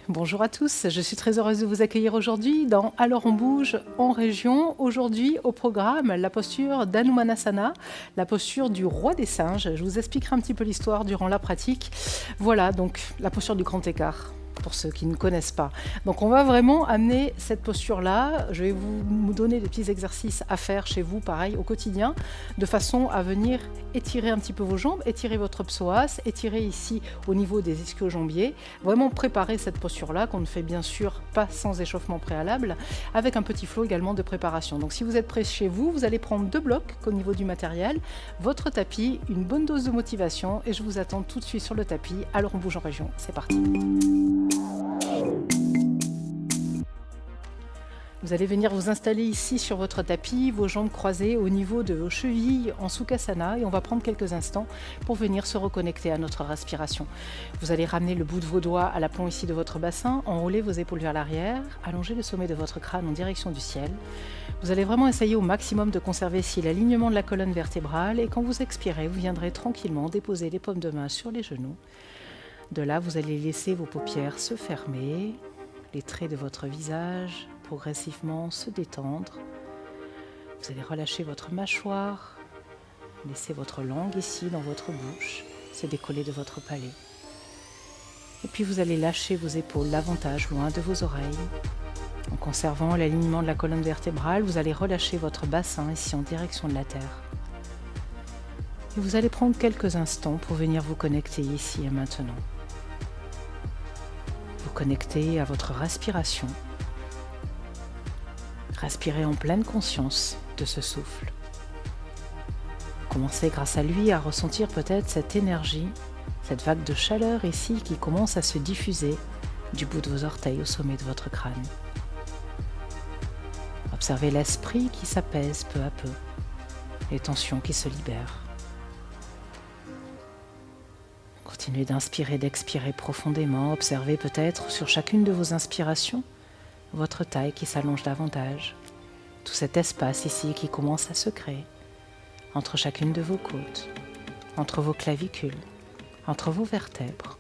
Bonjour à tous, je suis très heureuse de vous accueillir aujourd'hui dans Alors on bouge en région. Aujourd'hui au programme, la posture d'Hanumanasana, la posture du roi des singes. Je vous expliquerai un petit peu l'histoire durant la pratique. Voilà, donc la posture du grand écart, pour ceux qui ne connaissent pas. Donc on va vraiment amener cette posture-là. Je vais vous donner des petits exercices à faire chez vous, pareil, au quotidien, de façon à venir étirer un petit peu vos jambes, étirer votre psoas, étirer ici au niveau des ischio-jambiers. Vraiment préparer cette posture-là, qu'on ne fait bien sûr pas sans échauffement préalable, avec un petit flow également de préparation. Donc si vous êtes prêts chez vous, vous allez prendre 2 blocs au niveau du matériel, votre tapis, une bonne dose de motivation, et je vous attends tout de suite sur le tapis. Alors on bouge en région, c'est parti. Vous allez venir vous installer ici sur votre tapis, vos jambes croisées au niveau de vos chevilles en Sukhasana, et on va prendre quelques instants pour venir se reconnecter à notre respiration. Vous allez ramener le bout de vos doigts à l'aplomb ici de votre bassin, enrouler vos épaules vers l'arrière, allonger le sommet de votre crâne en direction du ciel. Vous allez vraiment essayer au maximum de conserver ici l'alignement de la colonne vertébrale, et quand vous expirez, vous viendrez tranquillement déposer les paumes de main sur les genoux. De là, vous allez laisser vos paupières se fermer, les traits de votre visage progressivement se détendre. Vous allez relâcher votre mâchoire, laisser votre langue ici dans votre bouche, se décoller de votre palais. Et puis vous allez lâcher vos épaules davantage loin de vos oreilles. En conservant l'alignement de la colonne vertébrale, vous allez relâcher votre bassin ici en direction de la terre. Et vous allez prendre quelques instants pour venir vous connecter ici et maintenant. Vous connecter à votre respiration. Respirez en pleine conscience de ce souffle. Commencez grâce à lui à ressentir peut-être cette énergie, cette vague de chaleur ici qui commence à se diffuser du bout de vos orteils au sommet de votre crâne. Observez l'esprit qui s'apaise peu à peu, les tensions qui se libèrent. Continuez d'inspirer, d'expirer profondément. Observez peut-être sur chacune de vos inspirations votre taille qui s'allonge davantage, tout cet espace ici qui commence à se créer entre chacune de vos côtes, entre vos clavicules, entre vos vertèbres,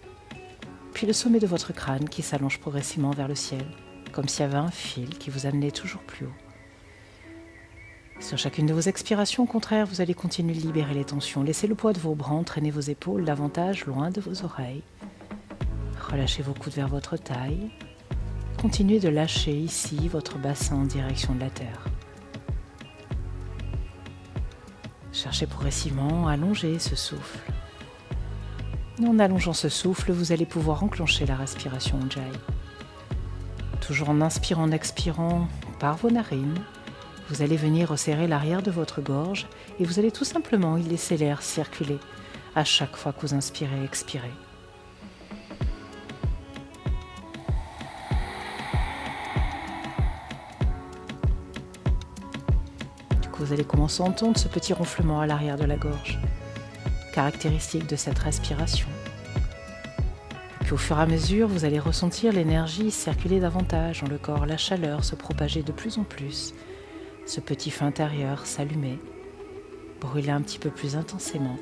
puis le sommet de votre crâne qui s'allonge progressivement vers le ciel, comme s'il y avait un fil qui vous amenait toujours plus haut. Sur chacune de vos expirations, au contraire, vous allez continuer de libérer les tensions. Laissez le poids de vos bras entraîner vos épaules davantage loin de vos oreilles. Relâchez vos coudes vers votre taille. Continuez de lâcher ici votre bassin en direction de la terre. Cherchez progressivement à allonger ce souffle. Et en allongeant ce souffle, vous allez pouvoir enclencher la respiration Ujjayi. Toujours en inspirant, en expirant par vos narines, vous allez venir resserrer l'arrière de votre gorge et vous allez tout simplement y laisser l'air circuler à chaque fois que vous inspirez et expirez. Vous allez commencer à entendre ce petit ronflement à l'arrière de la gorge, caractéristique de cette respiration. Puis au fur et à mesure, vous allez ressentir l'énergie circuler davantage dans le corps, la chaleur se propager de plus en plus, ce petit feu intérieur s'allumer, brûler un petit peu plus intensément,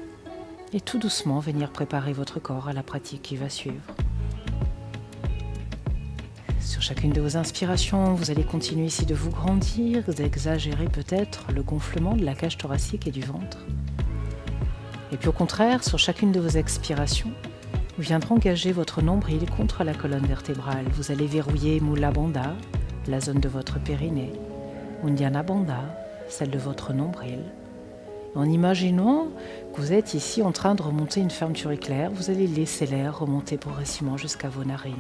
et tout doucement venir préparer votre corps à la pratique qui va suivre. Sur chacune de vos inspirations, vous allez continuer ici de vous grandir, d'exagérer peut-être le gonflement de la cage thoracique et du ventre. Et puis au contraire, sur chacune de vos expirations, vous viendrez engager votre nombril contre la colonne vertébrale. Vous allez verrouiller Mula Bandha, la zone de votre périnée, Uddiyana Bandha, celle de votre nombril. En imaginant que vous êtes ici en train de remonter une fermeture éclair, vous allez laisser l'air remonter progressivement jusqu'à vos narines.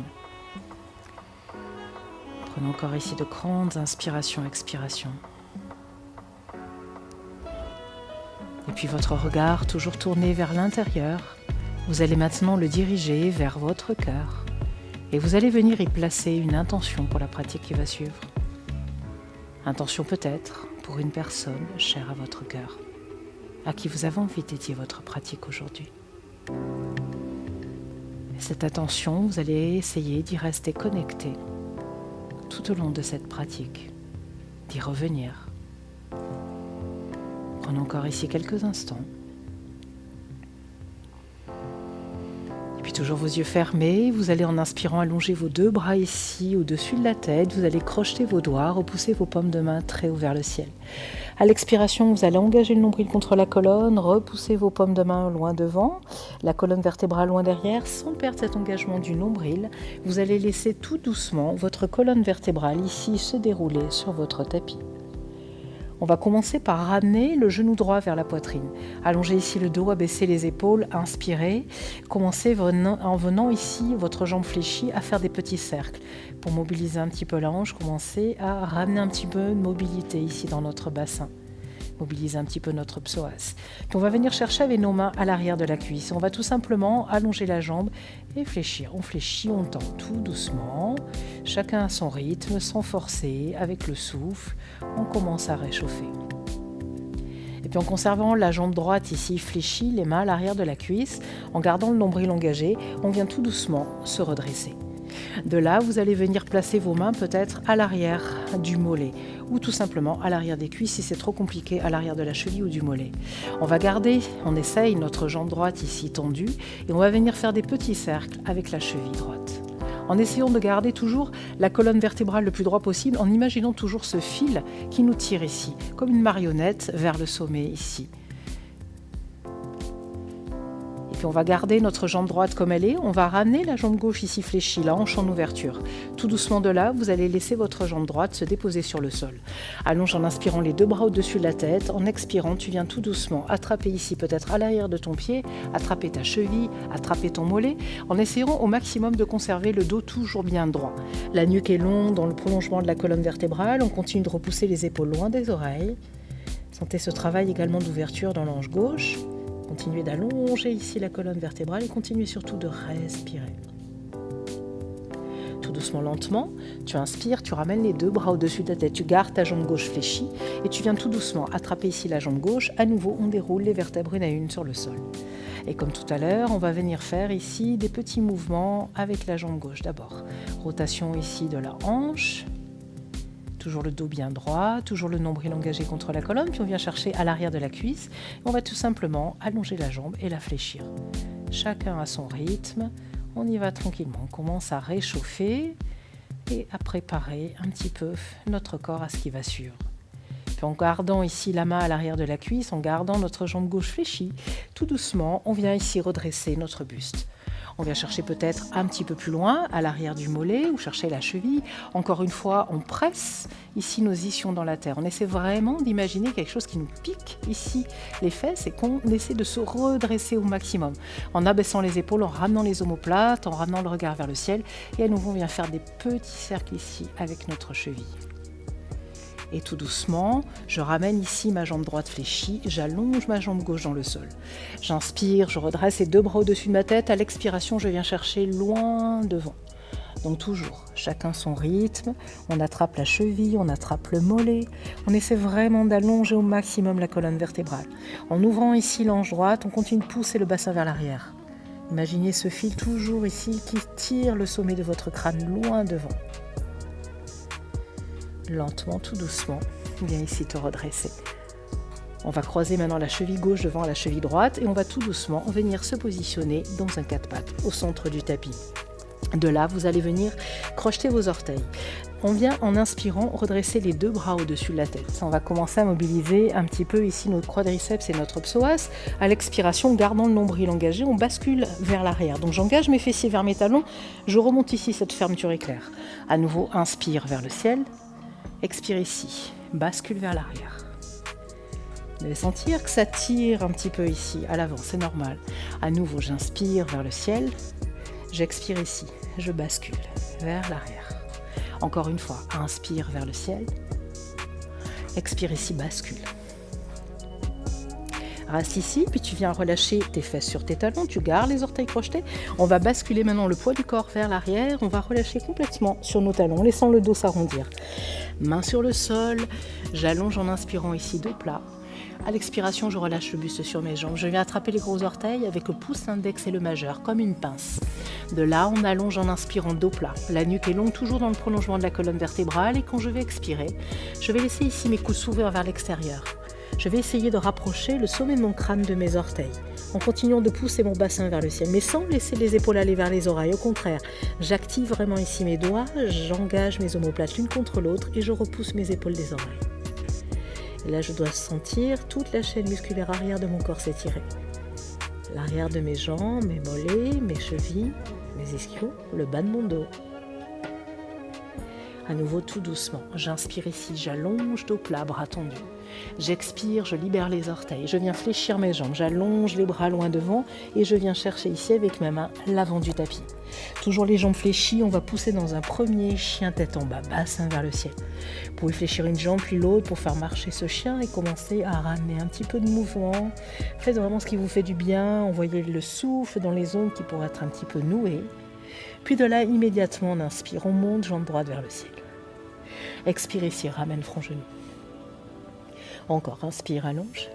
Prenons encore ici de grandes inspirations, expirations. Et puis votre regard toujours tourné vers l'intérieur, vous allez maintenant le diriger vers votre cœur et vous allez venir y placer une intention pour la pratique qui va suivre. Intention peut-être pour une personne chère à votre cœur, à qui vous avez envie de dédier votre pratique aujourd'hui. Et cette attention, vous allez essayer d'y rester connecté tout au long de cette pratique, d'y revenir. Prenons encore ici quelques instants. toujours vos yeux fermés, vous allez en inspirant allonger vos deux bras ici au-dessus de la tête, vous allez crocheter vos doigts, repousser vos paumes de main très haut vers le ciel. À l'expiration, vous allez engager le nombril contre la colonne, repousser vos paumes de main loin devant, la colonne vertébrale loin derrière, sans perdre cet engagement du nombril. Vous allez laisser tout doucement votre colonne vertébrale ici se dérouler sur votre tapis. On va commencer par ramener le genou droit vers la poitrine. Allongez ici le dos, abaissez les épaules, inspirez. Commencez en venant ici, votre jambe fléchie, à faire des petits cercles. Pour mobiliser un petit peu la hanche, commencez à ramener un petit peu de mobilité ici dans notre bassin. Mobiliser un petit peu notre psoas. Puis on va venir chercher avec nos mains à l'arrière de la cuisse. On va tout simplement allonger la jambe et fléchir. On fléchit, on tend tout doucement. Chacun à son rythme, sans forcer, avec le souffle. On commence à réchauffer. Et puis en conservant la jambe droite ici fléchie, les mains à l'arrière de la cuisse, en gardant le nombril engagé, on vient tout doucement se redresser. De là, vous allez venir placer vos mains peut-être à l'arrière du mollet ou tout simplement à l'arrière des cuisses si c'est trop compliqué, à l'arrière de la cheville ou du mollet. On essaye notre jambe droite ici tendue et on va venir faire des petits cercles avec la cheville droite. En essayant de garder toujours la colonne vertébrale le plus droit possible, en imaginant toujours ce fil qui nous tire ici, comme une marionnette vers le sommet ici. Et puis on va garder notre jambe droite comme elle est, on va ramener la jambe gauche ici fléchie, la hanche en ouverture. Tout doucement de là, vous allez laisser votre jambe droite se déposer sur le sol. Allonge en inspirant les deux bras au-dessus de la tête, en expirant, tu viens tout doucement attraper ici peut-être à l'arrière de ton pied, attraper ta cheville, attraper ton mollet, en essayant au maximum de conserver le dos toujours bien droit. La nuque est longue dans le prolongement de la colonne vertébrale, on continue de repousser les épaules loin des oreilles. Sentez ce travail également d'ouverture dans l'ange gauche. Continuez d'allonger ici la colonne vertébrale et continuez surtout de respirer. Tout doucement, lentement, tu inspires, tu ramènes les deux bras au-dessus de ta tête, tu gardes ta jambe gauche fléchie et tu viens tout doucement attraper ici la jambe gauche. À nouveau, on déroule les vertèbres une à une sur le sol. Et comme tout à l'heure, on va venir faire ici des petits mouvements avec la jambe gauche d'abord. Rotation ici de la hanche. Toujours le dos bien droit, toujours le nombril engagé contre la colonne, puis on vient chercher à l'arrière de la cuisse. On va tout simplement allonger la jambe et la fléchir. Chacun à son rythme, on y va tranquillement. On commence à réchauffer et à préparer un petit peu notre corps à ce qui va suivre. Puis en gardant ici la main à l'arrière de la cuisse, en gardant notre jambe gauche fléchie, tout doucement, on vient ici redresser notre buste. On vient chercher peut-être un petit peu plus loin, à l'arrière du mollet, ou chercher la cheville. Encore une fois, on presse ici nos ischions dans la terre. On essaie vraiment d'imaginer quelque chose qui nous pique ici les fesses et qu'on essaie de se redresser au maximum. En abaissant les épaules, en ramenant les omoplates, en ramenant le regard vers le ciel. Et à nouveau, on vient faire des petits cercles ici avec notre cheville. Et tout doucement, je ramène ici ma jambe droite fléchie, j'allonge ma jambe gauche dans le sol. J'inspire, je redresse les deux bras au-dessus de ma tête. À l'expiration, je viens chercher loin devant. Donc toujours, chacun son rythme. On attrape la cheville, on attrape le mollet. On essaie vraiment d'allonger au maximum la colonne vertébrale. En ouvrant ici l'ange droite, on continue de pousser le bassin vers l'arrière. Imaginez ce fil toujours ici qui tire le sommet de votre crâne loin devant. Lentement, tout doucement, viens ici te redresser. On va croiser maintenant la cheville gauche devant la cheville droite et on va tout doucement venir se positionner dans un quatre pattes au centre du tapis. De là, vous allez venir crocheter vos orteils. On vient en inspirant redresser les deux bras au-dessus de la tête. On va commencer à mobiliser un petit peu ici notre quadriceps et notre psoas. À l'expiration, gardant le nombril engagé, on bascule vers l'arrière. Donc j'engage mes fessiers vers mes talons, je remonte ici cette fermeture éclair. À nouveau, inspire vers le ciel. Expire ici, bascule vers l'arrière. Vous allez sentir que ça tire un petit peu ici, à l'avant, c'est normal. À nouveau, j'inspire vers le ciel, j'expire ici, je bascule vers l'arrière. Encore une fois, inspire vers le ciel, expire ici, bascule. Reste ici, puis tu viens relâcher tes fesses sur tes talons, tu gardes les orteils crochetés. On va basculer maintenant le poids du corps vers l'arrière, on va relâcher complètement sur nos talons, laissant le dos s'arrondir. Main sur le sol, j'allonge en inspirant ici dos plat. À l'expiration, je relâche le buste sur mes jambes. Je viens attraper les gros orteils avec le pouce index et le majeur, comme une pince. De là, on allonge en inspirant dos plat. La nuque est longue, toujours dans le prolongement de la colonne vertébrale. Et quand je vais expirer, je vais laisser ici mes coudes s'ouvrir vers l'extérieur. Je vais essayer de rapprocher le sommet de mon crâne de mes orteils, en continuant de pousser mon bassin vers le ciel, mais sans laisser les épaules aller vers les oreilles. Au contraire, j'active vraiment ici mes doigts, j'engage mes omoplates l'une contre l'autre et je repousse mes épaules des oreilles. Et là, je dois sentir toute la chaîne musculaire arrière de mon corps s'étirer. L'arrière de mes jambes, mes mollets, mes chevilles, mes ischios, le bas de mon dos. À nouveau, tout doucement, j'inspire ici, j'allonge dos plat, bras tendus. J'expire, je libère les orteils, je viens fléchir mes jambes, j'allonge les bras loin devant et je viens chercher ici avec ma main l'avant du tapis. Toujours les jambes fléchies, on va pousser dans un premier chien tête en bas, bassin vers le ciel. Vous pouvez fléchir une jambe puis l'autre pour faire marcher ce chien et commencer à ramener un petit peu de mouvement. Faites vraiment ce qui vous fait du bien, envoyez le souffle dans les zones qui pourraient être un petit peu nouées. Puis de là, immédiatement, on inspire, on monte, jambe droite vers le ciel. Expire ici, ramène front genou. Encore, inspire, allonge.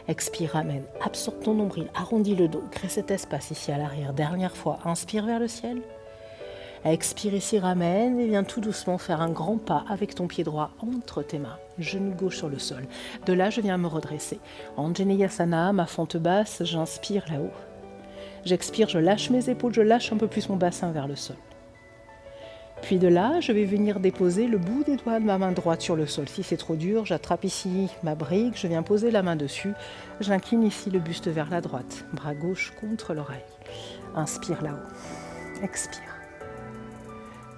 Expire, ramène, absorbe ton nombril, arrondis le dos, crée cet espace ici à l'arrière. Dernière fois, inspire vers le ciel. Expire ici, ramène et viens tout doucement faire un grand pas avec ton pied droit entre tes mains, genou gauche sur le sol. De là, je viens me redresser. Anjaneyasana, ma fente basse, j'inspire là-haut. J'expire, je lâche mes épaules, je lâche un peu plus mon bassin vers le sol. Puis de là, je vais venir déposer le bout des doigts de ma main droite sur le sol. Si c'est trop dur, j'attrape ici ma brique, je viens poser la main dessus. J'incline ici le buste vers la droite, bras gauche contre l'oreille. Inspire là-haut, expire.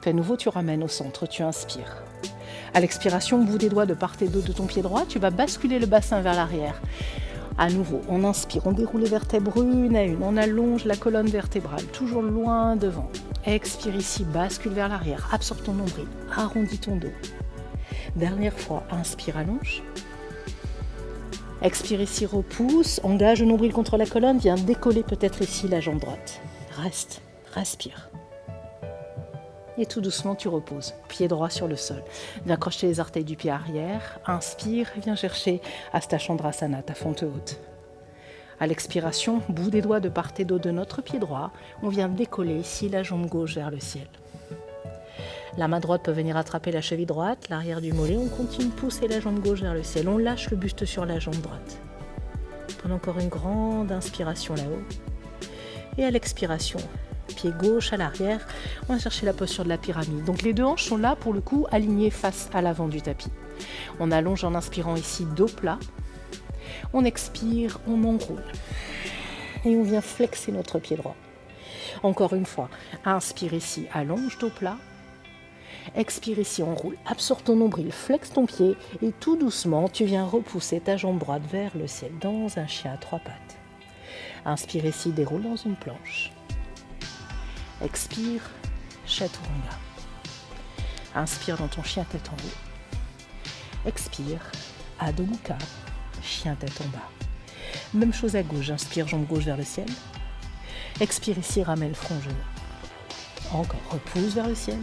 Puis à nouveau, tu ramènes au centre, tu inspires. À l'expiration, bout des doigts de part et d'autre de ton pied droit, tu vas basculer le bassin vers l'arrière. À nouveau, on inspire, on déroule les vertèbres une à une, on allonge la colonne vertébrale, toujours loin devant. Expire ici, bascule vers l'arrière, absorbe ton nombril, arrondis ton dos. Dernière fois, inspire, allonge. Expire ici, repousse, engage le nombril contre la colonne, viens décoller peut-être ici la jambe droite. Reste, respire. Et tout doucement, tu reposes, pied droit sur le sol. Viens crocheter les orteils du pied arrière, inspire, viens chercher Hasta Chandrasana, ta fente haute. À l'expiration, bout des doigts de part et d'autre de notre pied droit, on vient décoller ici la jambe gauche vers le ciel. La main droite peut venir attraper la cheville droite, l'arrière du mollet, on continue de pousser la jambe gauche vers le ciel, on lâche le buste sur la jambe droite. Prenons encore une grande inspiration là-haut. Et à l'expiration, pied gauche à l'arrière, on va chercher la posture de la pyramide. Donc les deux hanches sont là pour le coup alignées face à l'avant du tapis. On allonge en inspirant ici dos plat. On expire, on enroule. Et on vient flexer notre pied droit. Encore une fois, inspire ici, allonge dos plat. Expire ici, enroule. Absorbe ton nombril, flexe ton pied et tout doucement, tu viens repousser ta jambe droite vers le ciel dans un chien à trois pattes. Inspire ici, déroule dans une planche. Expire, Chaturanga. Inspire dans ton chien tête en haut. Expire, Adho Mukha, chien tête en bas. Même chose à gauche, inspire, jambe gauche vers le ciel. Expire ici, ramène front genou. Encore, repousse vers le ciel.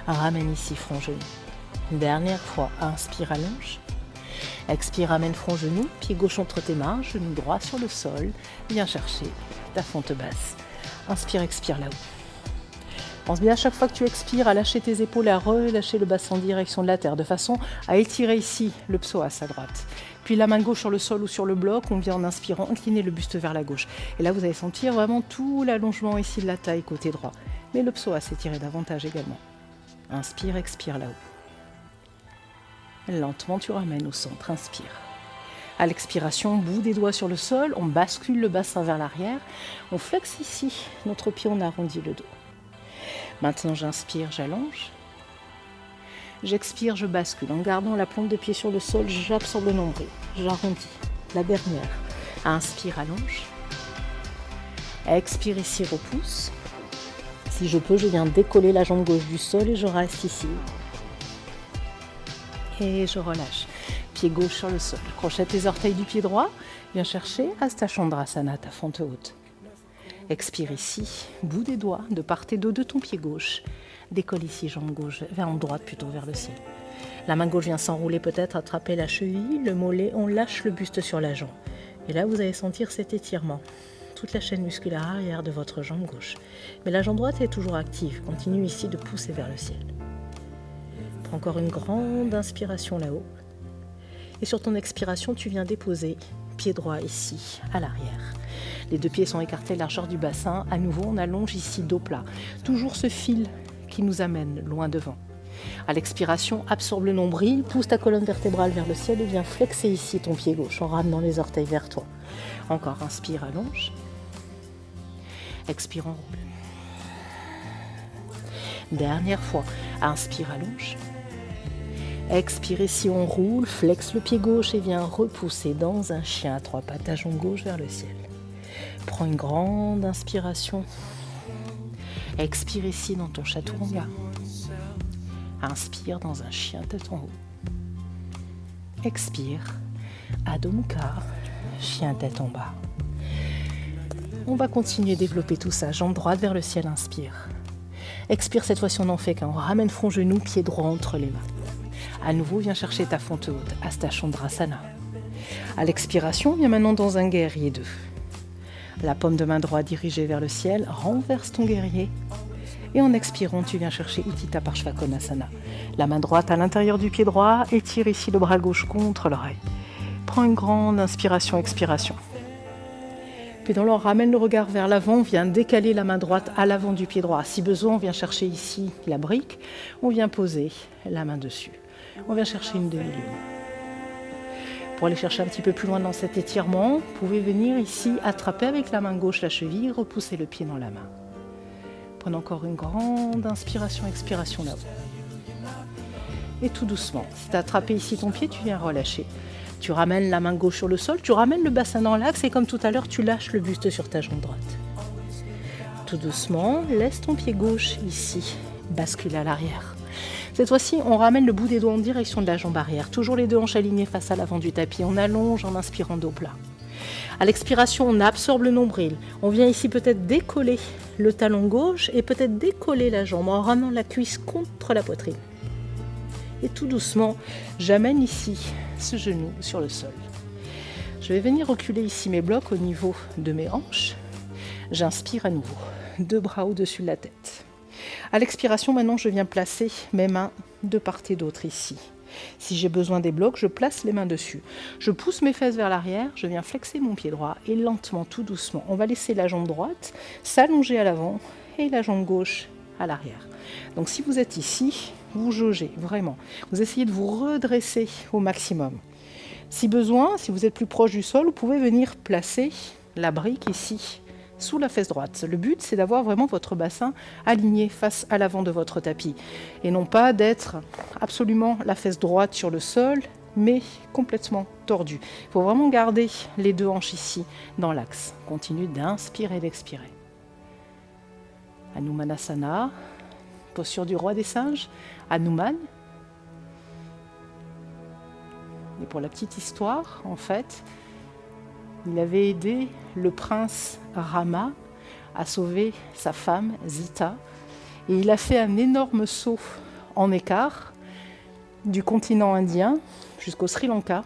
Ramène ici, front genou. Dernière fois, inspire, allonge. Expire, ramène front genou, pied gauche entre tes mains, genou droit sur le sol. Viens chercher ta fente basse. Inspire, expire là-haut. Pense bien à chaque fois que tu expires à lâcher tes épaules, à relâcher le bassin en direction de la terre, de façon à étirer ici le psoas à droite. Puis la main gauche sur le sol ou sur le bloc, on vient en inspirant incliner le buste vers la gauche. Et là, vous allez sentir vraiment tout l'allongement ici de la taille côté droit. Mais le psoas s'étirer davantage également. Inspire, expire là-haut. Lentement, tu ramènes au centre, inspire. À l'expiration, bout des doigts sur le sol, on bascule le bassin vers l'arrière. On flexe ici notre pied, on arrondit le dos. Maintenant, j'inspire, j'allonge. J'expire, je bascule. En gardant la plante de pied sur le sol, j'absorbe le nombril. J'arrondis. La dernière. Inspire, allonge. Expire ici, repousse. Si je peux, je viens décoller la jambe gauche du sol et je reste ici. Et je relâche. Pied gauche sur le sol. Crochette les orteils du pied droit. Viens chercher Hasta Chandrasana, ta fente haute. Expire ici, bout des doigts, de part et d'autre de ton pied gauche. Décolle ici, jambe gauche, vers en droite plutôt, vers le ciel. La main gauche vient s'enrouler peut-être, attraper la cheville, le mollet, on lâche le buste sur la jambe. Et là, vous allez sentir cet étirement. Toute la chaîne musculaire arrière de votre jambe gauche. Mais la jambe droite est toujours active. Continue ici de pousser vers le ciel. Prends encore une grande inspiration là-haut. Et sur ton expiration, tu viens déposer pied droit ici, à l'arrière. Les deux pieds sont écartés largeur du bassin. À nouveau, on allonge ici dos plat. Toujours ce fil qui nous amène loin devant. À l'expiration, absorbe le nombril, pousse ta colonne vertébrale vers le ciel et viens flexer ici ton pied gauche en ramenant les orteils vers toi. Encore, inspire, allonge. Expire, enroule. Dernière fois, inspire, allonge. Expire ici, on roule, flexe le pied gauche et viens repousser dans un chien à trois pattes, ta jambe gauche vers le ciel. Prends une grande inspiration. Expire ici dans ton chaturanga. Inspire dans un chien tête en haut. Expire, Adho Mukha, chien tête en bas. On va continuer à développer tout ça. Jambe droite vers le ciel, inspire. Expire, cette fois-ci on n'en fait qu'un. On ramène front, genou, pied droit entre les mains. À nouveau, viens chercher ta fonte haute, Hasta Chandrasana. À l'expiration, viens maintenant dans un guerrier 2. La paume de main droite dirigée vers le ciel, renverse ton guerrier. Et en expirant, tu viens chercher Utthita Parshvakonasana. La main droite à l'intérieur du pied droit, étire ici le bras gauche contre l'oreille. Prends une grande inspiration, expiration. Puis dans l'ordre, ramène le regard vers l'avant, viens décaler la main droite à l'avant du pied droit. Si besoin, on vient chercher ici la brique, on vient poser la main dessus. On vient chercher une demi-lune. Pour aller chercher un petit peu plus loin dans cet étirement, vous pouvez venir ici attraper avec la main gauche la cheville, repousser le pied dans la main. Prenez encore une grande inspiration, expiration là-haut. Et tout doucement, si tu as attrapé ici ton pied, tu viens relâcher. Tu ramènes la main gauche sur le sol, tu ramènes le bassin dans l'axe et comme tout à l'heure, tu lâches le buste sur ta jambe droite. Tout doucement, laisse ton pied gauche ici, bascule à l'arrière. Cette fois-ci, on ramène le bout des doigts en direction de la jambe arrière. Toujours les deux hanches alignées face à l'avant du tapis. On allonge en inspirant dos plat. À l'expiration, on absorbe le nombril. On vient ici peut-être décoller le talon gauche et peut-être décoller la jambe en ramenant la cuisse contre la poitrine. Et tout doucement, j'amène ici ce genou sur le sol. Je vais venir reculer ici mes blocs au niveau de mes hanches. J'inspire à nouveau. Deux bras au-dessus de la tête. À l'expiration, maintenant, je viens placer mes mains de part et d'autre ici. Si j'ai besoin des blocs, je place les mains dessus. Je pousse mes fesses vers l'arrière, je viens flexer mon pied droit et lentement, tout doucement, on va laisser la jambe droite s'allonger à l'avant et la jambe gauche à l'arrière. Donc si vous êtes ici, vous jaugez vraiment. Vous essayez de vous redresser au maximum. Si besoin, si vous êtes plus proche du sol, vous pouvez venir placer la brique ici, sous la fesse droite. Le but, c'est d'avoir vraiment votre bassin aligné face à l'avant de votre tapis. Et non pas d'être absolument la fesse droite sur le sol, mais complètement tordue. Il faut vraiment garder les deux hanches ici, dans l'axe. Continue d'inspirer et d'expirer. Hanumanasana, posture du roi des singes, Hanuman. Et pour la petite histoire, en fait, il avait aidé le prince Rama à sauver sa femme Sita et il a fait un énorme saut en écart du continent indien jusqu'au Sri Lanka,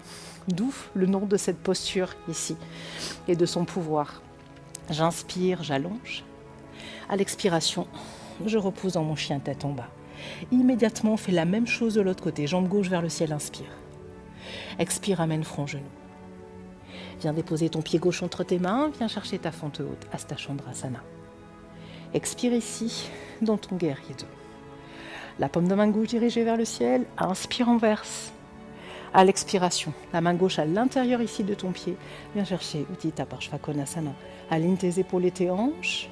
d'où le nom de cette posture ici et de son pouvoir. J'inspire, j'allonge. À l'expiration, je repose dans mon chien tête en bas. Immédiatement, on fait la même chose de l'autre côté, jambe gauche vers le ciel, inspire. Expire, amène front, genou. Viens déposer ton pied gauche entre tes mains, viens chercher ta fente haute, Hasta Chandrasana. Expire ici, dans ton guerrier 2. La paume de main gauche dirigée vers le ciel, inspire, renverse. À l'expiration, la main gauche à l'intérieur ici de ton pied, viens chercher Utthita Parshvakonasana. Aligne tes épaules et tes hanches,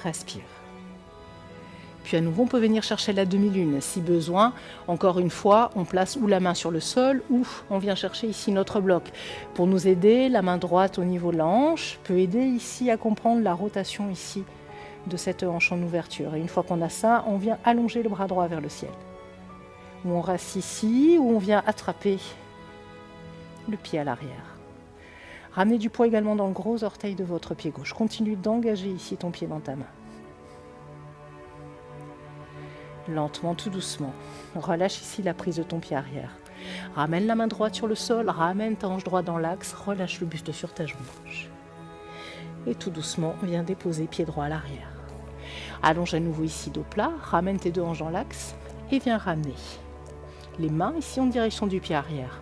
respire. Puis à nouveau, on peut venir chercher la demi-lune. Si besoin, encore une fois, on place ou la main sur le sol ou on vient chercher ici notre bloc. Pour nous aider, la main droite au niveau de la hanche peut aider ici à comprendre la rotation ici de cette hanche en ouverture. Et une fois qu'on a ça, on vient allonger le bras droit vers le ciel. Ou on reste ici, ou on vient attraper le pied à l'arrière. Ramenez du poids également dans le gros orteil de votre pied gauche. Continue d'engager ici ton pied dans ta main. Lentement, tout doucement, relâche ici la prise de ton pied arrière. Ramène la main droite sur le sol, ramène ta hanche droite dans l'axe, relâche le buste sur ta jambe gauche. Et tout doucement, viens déposer pied droit à l'arrière. Allonge à nouveau ici dos plat, ramène tes deux hanches dans l'axe et viens ramener les mains ici en direction du pied arrière.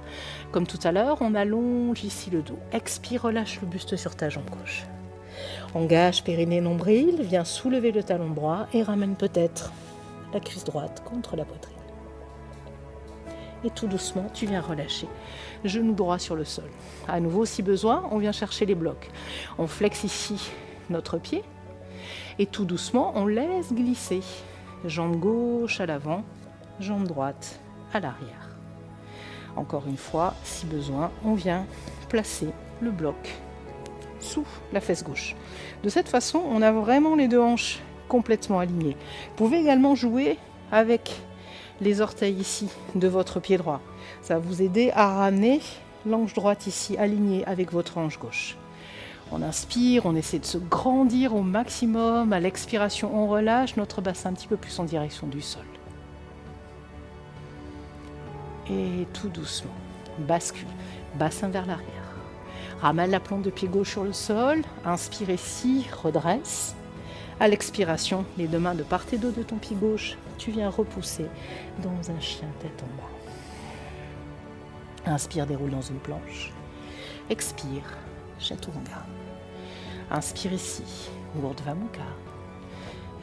Comme tout à l'heure, on allonge ici le dos. Expire, relâche le buste sur ta jambe gauche. Engage périnée nombril, viens soulever le talon droit et ramène peut-être la cuisse droite contre la poitrine. Et tout doucement, tu viens relâcher. Genou droit sur le sol. À nouveau, si besoin, on vient chercher les blocs. On flexe ici notre pied. Et tout doucement, on laisse glisser. Jambe gauche à l'avant, jambe droite à l'arrière. Encore une fois, si besoin, on vient placer le bloc sous la fesse gauche. De cette façon, on a vraiment les deux hanches complètement alignées. Vous pouvez également jouer avec les orteils ici de votre pied droit. Ça va vous aider à ramener l'anche droite ici alignée avec votre hanche gauche. On inspire, on essaie de se grandir au maximum. À l'expiration, on relâche notre bassin un petit peu plus en direction du sol. Et tout doucement, bascule, bassin vers l'arrière. Ramène la plante de pied gauche sur le sol. Inspire ici, redresse. À l'expiration, les deux mains de part et d'autre de ton pied gauche, tu viens repousser dans un chien tête en bas. Inspire, déroule dans une planche. Expire, chaturanga. Inspire ici, Urdhva Mukha.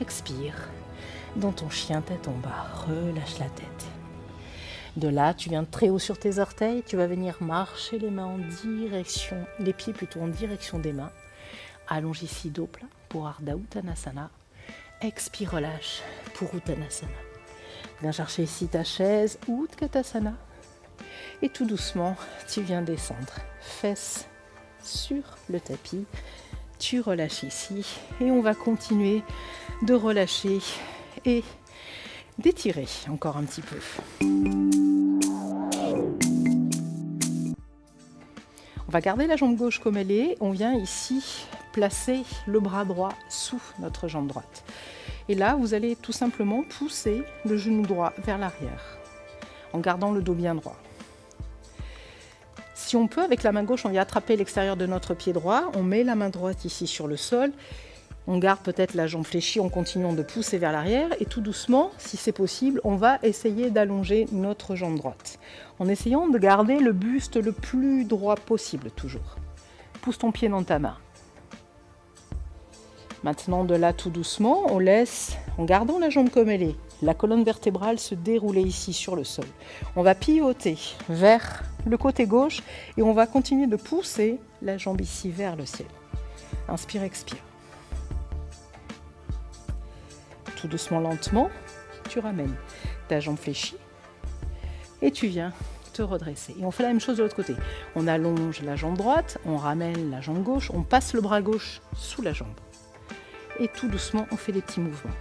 Expire, dans ton chien tête en bas, relâche la tête. De là, tu viens très haut sur tes orteils, tu vas venir marcher les mains en direction, les pieds plutôt en direction des mains. Allonge ici dos plat pour Ardha Uttanasana. Expire, relâche pour Uttanasana. Viens chercher ici ta chaise, Utkatasana. Et tout doucement, tu viens descendre. Fesses sur le tapis. Tu relâches ici. Et on va continuer de relâcher et d'étirer encore un petit peu. On va garder la jambe gauche comme elle est. On vient ici placer le bras droit sous notre jambe droite. Et là, vous allez tout simplement pousser le genou droit vers l'arrière en gardant le dos bien droit. Si on peut, avec la main gauche, on vient attraper l'extérieur de notre pied droit. On met la main droite ici sur le sol. On garde peut-être la jambe fléchie en continuant de pousser vers l'arrière. Et tout doucement, si c'est possible, on va essayer d'allonger notre jambe droite. En essayant de garder le buste le plus droit possible, toujours. Pousse ton pied dans ta main. Maintenant, de là, tout doucement, on laisse, en gardant la jambe comme elle est, la colonne vertébrale se dérouler ici sur le sol. On va pivoter vers le côté gauche et on va continuer de pousser la jambe ici vers le ciel. Inspire, expire. Tout doucement, lentement, tu ramènes ta jambe fléchie et tu viens te redresser. Et on fait la même chose de l'autre côté. On allonge la jambe droite, on ramène la jambe gauche, on passe le bras gauche sous la jambe. Et tout doucement, on fait des petits mouvements.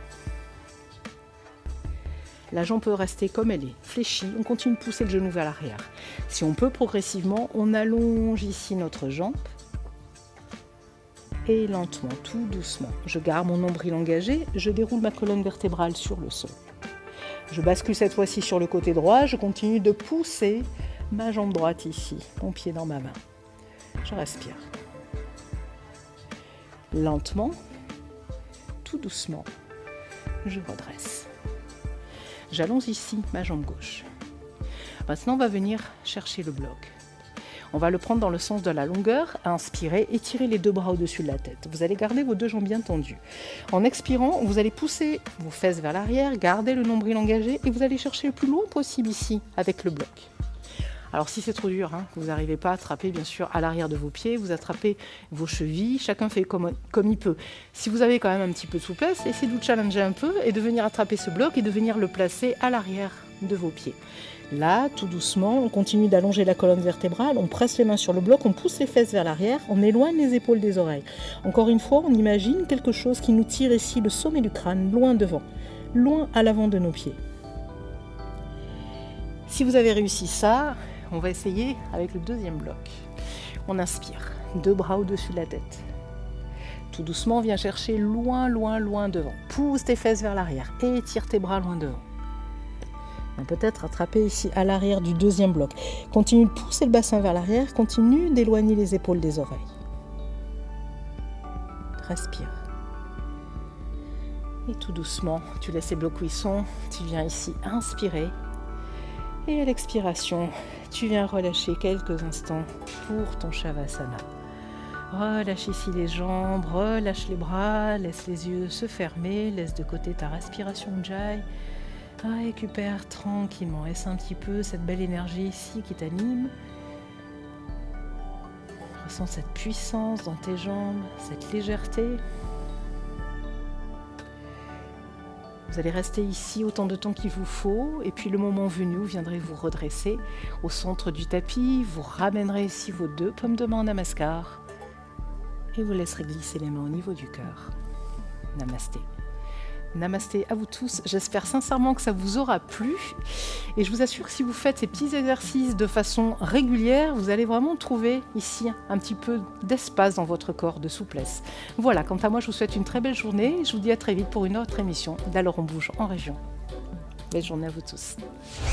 La jambe peut rester comme elle est, fléchie. On continue de pousser le genou vers l'arrière. Si on peut, progressivement, on allonge ici notre jambe. Et lentement, tout doucement, je garde mon nombril engagé, je déroule ma colonne vertébrale sur le sol. Je bascule cette fois-ci sur le côté droit, je continue de pousser ma jambe droite ici, mon pied dans ma main. Je respire. Lentement, tout doucement, je redresse. J'allonge ici ma jambe gauche. Maintenant, on va venir chercher le bloc. On va le prendre dans le sens de la longueur, inspirer, étirer les deux bras au-dessus de la tête. Vous allez garder vos deux jambes bien tendues. En expirant, vous allez pousser vos fesses vers l'arrière, garder le nombril engagé et vous allez chercher le plus loin possible ici avec le bloc. Alors si c'est trop dur, que vous n'arrivez pas à attraper bien sûr à l'arrière de vos pieds, vous attrapez vos chevilles, chacun fait comme il peut. Si vous avez quand même un petit peu de souplesse, essayez de vous challenger un peu et de venir attraper ce bloc et de venir le placer à l'arrière de vos pieds. Là, tout doucement, on continue d'allonger la colonne vertébrale, on presse les mains sur le bloc, on pousse les fesses vers l'arrière, on éloigne les épaules des oreilles. Encore une fois, on imagine quelque chose qui nous tire ici le sommet du crâne, loin devant, loin à l'avant de nos pieds. Si vous avez réussi ça, on va essayer avec le deuxième bloc. On inspire, deux bras au-dessus de la tête. Tout doucement, viens chercher loin, loin, loin devant. Pousse tes fesses vers l'arrière et étire tes bras loin devant. Peut-être attraper ici à l'arrière du deuxième bloc. Continue de pousser le bassin vers l'arrière, continue d'éloigner les épaules des oreilles. Respire. Et tout doucement, tu laisses les blocs où ils sont, tu viens ici inspirer Et à l'expiration, tu viens relâcher quelques instants pour ton Shavasana. Relâche ici les jambes, relâche les bras, laisse les yeux se fermer, laisse de côté ta respiration Ujjayi. Récupère tranquillement, laisse un petit peu cette belle énergie ici qui t'anime. Ressens cette puissance dans tes jambes, cette légèreté. Vous allez rester ici autant de temps qu'il vous faut, et puis le moment venu, vous viendrez vous redresser au centre du tapis, vous ramènerez ici vos 2 paumes de main en namaskar, et vous laisserez glisser les mains au niveau du cœur. Namasté. Namasté à vous tous, j'espère sincèrement que ça vous aura plu et je vous assure que si vous faites ces petits exercices de façon régulière, vous allez vraiment trouver ici un petit peu d'espace dans votre corps, de souplesse. Voilà, quant à moi je vous souhaite une très belle journée, je vous dis à très vite pour une autre émission d'Alors on bouge en région. Belle journée à vous tous.